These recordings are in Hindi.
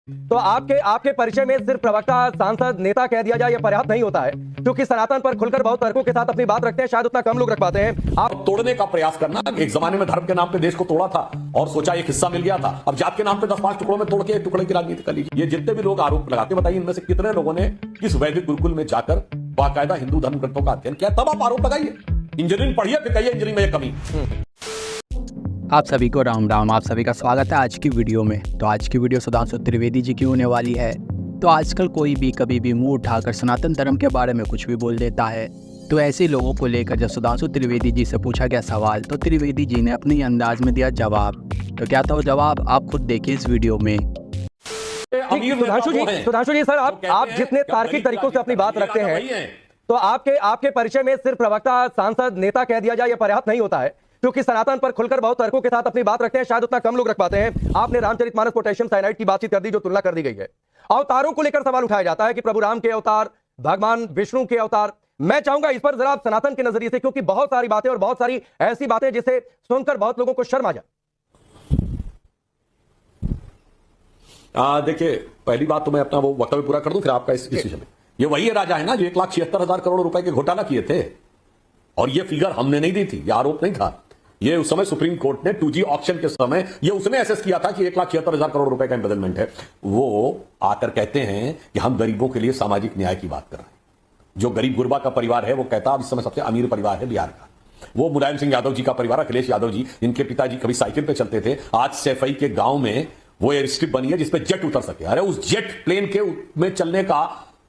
तो आपके आपके परिचय में सिर्फ प्रवक्ता, सांसद, नेता कह दिया जाए यह पर्याप्त नहीं होता है, क्योंकि सनातन पर खुलकर बहुत तर्कों के साथ अपनी बात रखते हैं, शायद उतना कम लोग रख पाते हैं। आप तोड़ने का प्रयास करना, एक जमाने में धर्म के नाम पे देश को तोड़ा था और सोचा एक हिस्सा मिल गया था, अब जात के नाम पे 10-5 टुकड़ों में तोड़ के एक टुकड़े की राजनीति कर लीजिए। ये जितने भी लोग आरोप लगाते, बताइए इनमें से कितने लोगों ने किस वैदिक गुरुकुल में जाकर बाकायदा हिंदू धर्म ग्रंथों का अध्ययन किया, तब आप आरोप लगाइए। इंजीनियरिंग पढ़िए, फिर कहिए इंजीनियरिंग में कमी। आप सभी को राम राम, आप सभी का स्वागत है आज की वीडियो में। तो आज की वीडियो सुधांशु त्रिवेदी जी की होने वाली है। तो आजकल कोई भी कभी भी मुंह उठाकर सनातन धर्म के बारे में कुछ भी बोल देता है। तो ऐसे लोगों को लेकर जब सुधांशु त्रिवेदी जी से पूछा गया सवाल, तो त्रिवेदी जी ने अपने अंदाज में दिया जवाब। तो क्या था वो जवाब, आप खुद देखिए इस वीडियो में। सुधांशु जी सर, आप जितने तार्किक तरीकों से अपनी बात रखते हैं, तो आपके परिचय में सिर्फ प्रवक्ता, सांसद, नेता कह दिया जाए यह पर्याप्त नहीं होता है, क्योंकि सनातन पर खुलकर बहुत तर्कों के साथ अपनी बात रखते हैं, शायद उतना कम लोग रख पाते हैं। आपने रामचरितमानस पोटेशियम साइनाइड की बातचीत कर दी, जो तुलना कर दी गई है। अवतारों को लेकर सवाल उठाया जाता है कि प्रभु राम के अवतार, भगवान विष्णु के अवतार। मैं चाहूंगा इस पर जरा आप सनातन के नजरिए से, क्योंकि बहुत सारी बातें और बहुत सारी ऐसी बातें जिसे सुनकर बहुत लोगों को शर्म आ जाए। देखिए, पहली बात तो मैं अपना वो वक्तव्य पूरा कर दूं, फिर आपका इस विषय में। ये वही राजा है ना जो 1,76,000 करोड़ रुपए के घोटाला किए थे, और ये फिगर हमने नहीं दी थी, ये आरोप नहीं था। ये उस समय सुप्रीम कोर्ट ने 2G ऑक्शन के समय ये उसने एसेस किया था कि 1,76,000 करोड़ रुपए का एम्बेजलमेंट है। वो आकर कहते हैं कि हम गरीबों के लिए सामाजिक न्याय की बात कर रहे हैं। जो गरीब गुरबा का परिवार है, वो कहता है अब इस समय सबसे अमीर परिवार है बिहार का। वो मुलायम सिंह यादव जी का परिवार, अखिलेश यादव जी, इनके पिताजी कभी साइकिल पे चलते थे, आज सैफई के गांव में वो एयर स्ट्रिप बनी है जिसपे जेट उतर सके। अरे उस जेट प्लेन के में चलने का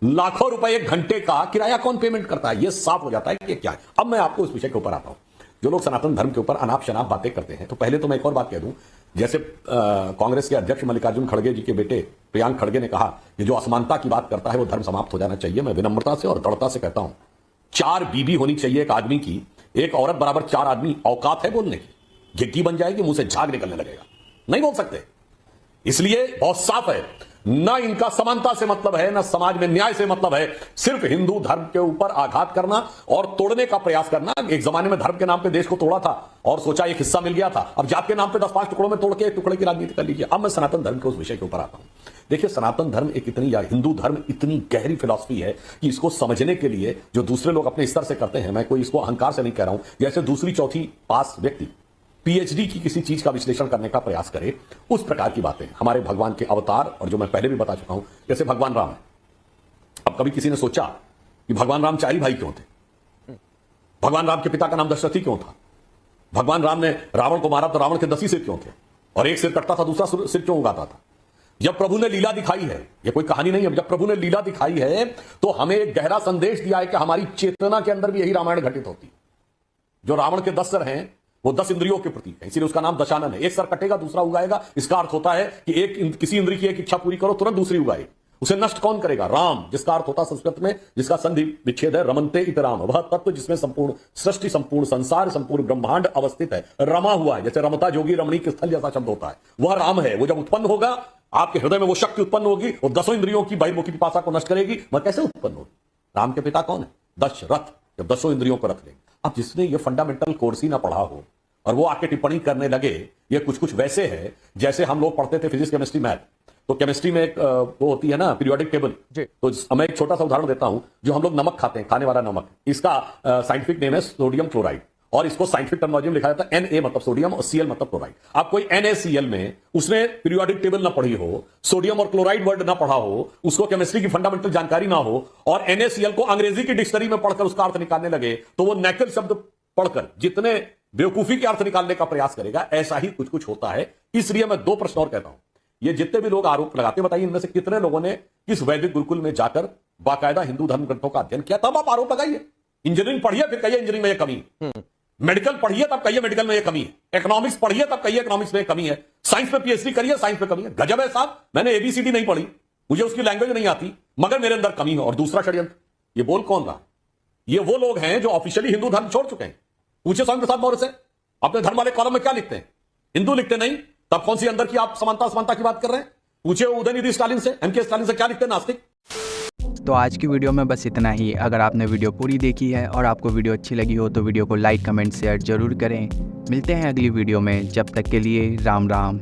लाखों रुपए एक घंटे का किराया कौन पेमेंट करता है? ये साफ हो जाता है कि क्या है। अब मैं आपको उस विषय के ऊपर आता हूं। जो लोग सनातन धर्म के ऊपर अनाप शनाप बातें करते हैं, तो पहले तो मैं एक और बात कह दूं, जैसे कांग्रेस के अध्यक्ष मल्लिकार्जुन खड़गे जी के बेटे प्रियांक खड़गे ने कहा, ये जो असमानता की बात करता है वो धर्म समाप्त हो जाना चाहिए। मैं विनम्रता से और दृढ़ता से कहता हूं, 4 बीबी होनी चाहिए एक आदमी की, एक औरत बराबर 4 आदमी। औकात है बोलने की, घिट्टी बन जाएगी, मुंह से झाग निकलने लगेगा, नहीं बोल सकते। इसलिए बहुत साफ है, ना इनका समानता से मतलब है, ना समाज में न्याय से मतलब है। सिर्फ हिंदू धर्म के ऊपर आघात करना और तोड़ने का प्रयास करना। एक जमाने में धर्म के नाम पे देश को तोड़ा था और सोचा एक हिस्सा मिल गया था, अब जात के नाम पे 10-5 टुकड़ों में तोड़ के एक टुकड़े की राजनीति कर लीजिए। अब मैं सनातन धर्म के उस विषय के ऊपर आता हूं। देखिए, सनातन धर्म एक इतनी, या हिंदू धर्म इतनी गहरी फिलॉसफी है कि इसको समझने के लिए जो दूसरे लोग अपने स्तर से करते हैं, मैं कोई इसको अहंकार से नहीं कह रहा हूं, जैसे दूसरी चौथी पास व्यक्ति पीएचडी की किसी चीज का विश्लेषण करने का प्रयास करे, उस प्रकार की बातें हमारे भगवान के अवतार, और जो मैं पहले भी बता चुका हूं, जैसे भगवान राम है। अब कभी किसी ने सोचा कि भगवान राम 4 भाई क्यों थे? भगवान राम के पिता का नाम दशरथी क्यों था? भगवान राम ने रावण को मारा तो रावण के 10 ही सिर क्यों थे? और एक सिर कटता था, दूसरा सिर क्यों उगाता था? जब प्रभु ने लीला दिखाई है, यह कोई कहानी नहीं है, जब प्रभु ने लीला दिखाई है तो हमें एक गहरा संदेश दिया है कि हमारी चेतना के अंदर भी यही रामायण घटित होती है। जो रावण के 10 सिर हैं वो 10 इंद्रियों के प्रतीक है, इसीलिए उसका नाम दशानन है। एक सर कटेगा, दूसरा उगाएगा। इसका अर्थ होता है कि किसी इंद्रिय की एक इच्छा पूरी करो, तुरंत दूसरी उगाए। उसे नष्ट कौन करेगा? राम, जिसका अर्थ होता है संस्कृत में, जिसका संधि विच्छेद है रमन्ते इत राम, वह तत्व जिसमें संपूर्ण सृष्टि, संपूर्ण संसार, संपूर्ण ब्रह्मांड अवस्थित है, रमा हुआ है। जैसे रमता जोगी रमणी के स्थल जैसा शब्द होता है, वह राम है। वो जब उत्पन्न होगा, आपके हृदय में वो शक्ति उत्पन्न होगी और 10 इंद्रियों की बहिर्मुखी पिपासा को नष्ट करेगी। वह कैसे उत्पन्न होगी? राम के पिता कौन है? दशरथ, जब 10 इंद्रियों को रख लेंगे। अब जिसने ये फंडामेंटल कोर्स ही ना पढ़ा हो और वो आके टिप्पणी करने लगे, ये कुछ वैसे है जैसे हम लोग पढ़ते थे फिजिक्स, केमिस्ट्री, मैथ। तो केमिस्ट्री में एक वो होती है ना पीरियोडिक टेबल। तो मैं एक छोटा सा उदाहरण देता हूं। जो हम लोग नमक खाते हैं, खाने वाला नमक, इसका साइंटिफिक नेम है सोडियम क्लोराइड, और इसको साइंटिफिक टर्मिनोलॉजी में लिखा जाता है Na मतलब सोडियम और Cl मतलब क्लोराइड। आप कोई NaCl में उसने पीरियोडिक टेबल ना पढ़ी हो, सोडियम और क्लोराइड वर्ड ना पढ़ा हो, उसको केमिस्ट्री की फंडामेंटल जानकारी ना हो, और NaCl को अंग्रेजी की डिक्शनरी में पढ़कर उसका अर्थ निकालने लगे, तो वो नैकल शब्द पढ़कर जितने बेवकूफी के अर्थ निकालने का प्रयास करेगा, ऐसा ही कुछ होता है। इसलिए मैं 2 प्रश्न और कहता हूं। ये जितने भी लोग आरोप लगाते, बताइए इनमें से कितने लोगों ने किस वैदिक गुरुकुल में जाकर बाकायदा हिंदू धर्म ग्रंथों का अध्ययन किया, तब आप आरोप लगाइए। इंजीनियरिंग पढ़िए, फिर कहिए इंजीनियरिंग में यह कमी है। मेडिकल पढ़िए, तब कहिए मेडिकल में यह कमी है। इकोनॉमिक्स पढ़िए, तब कहिए इकोनॉमिक्स में कमी है। साइंस में पीएचडी करिए, साइंस में कमी है। गजब है साहब, मैंने ABCD नहीं पढ़ी, मुझे उसकी लैंग्वेज नहीं आती, मगर मेरे अंदर कमी है। और दूसरा षड्यंत्र, ये बोल कौन रहा? ये वो लोग हैं जो ऑफिशियली हिंदू धर्म छोड़ चुके हैं। पूछे स्वामी प्रसाद मौर्य से, अपने धर्म वाले कॉलम में क्या लिखते हैं? हिंदू लिखते नहीं, तब कौन सी अंदर की आप समानता की बात कर रहे हैं? पूछे उदयनिधि स्टालिन से, MK स्टालिन से, क्या लिखते हैं नास्तिक? तो आज की वीडियो में बस इतना ही। अगर आपने वीडियो पूरी देखी है और आपको वीडियो अच्छी लगी हो तो वीडियो को लाइक, कमेंट, शेयर जरूर करें। मिलते हैं अगली वीडियो में, जब तक के लिए राम राम।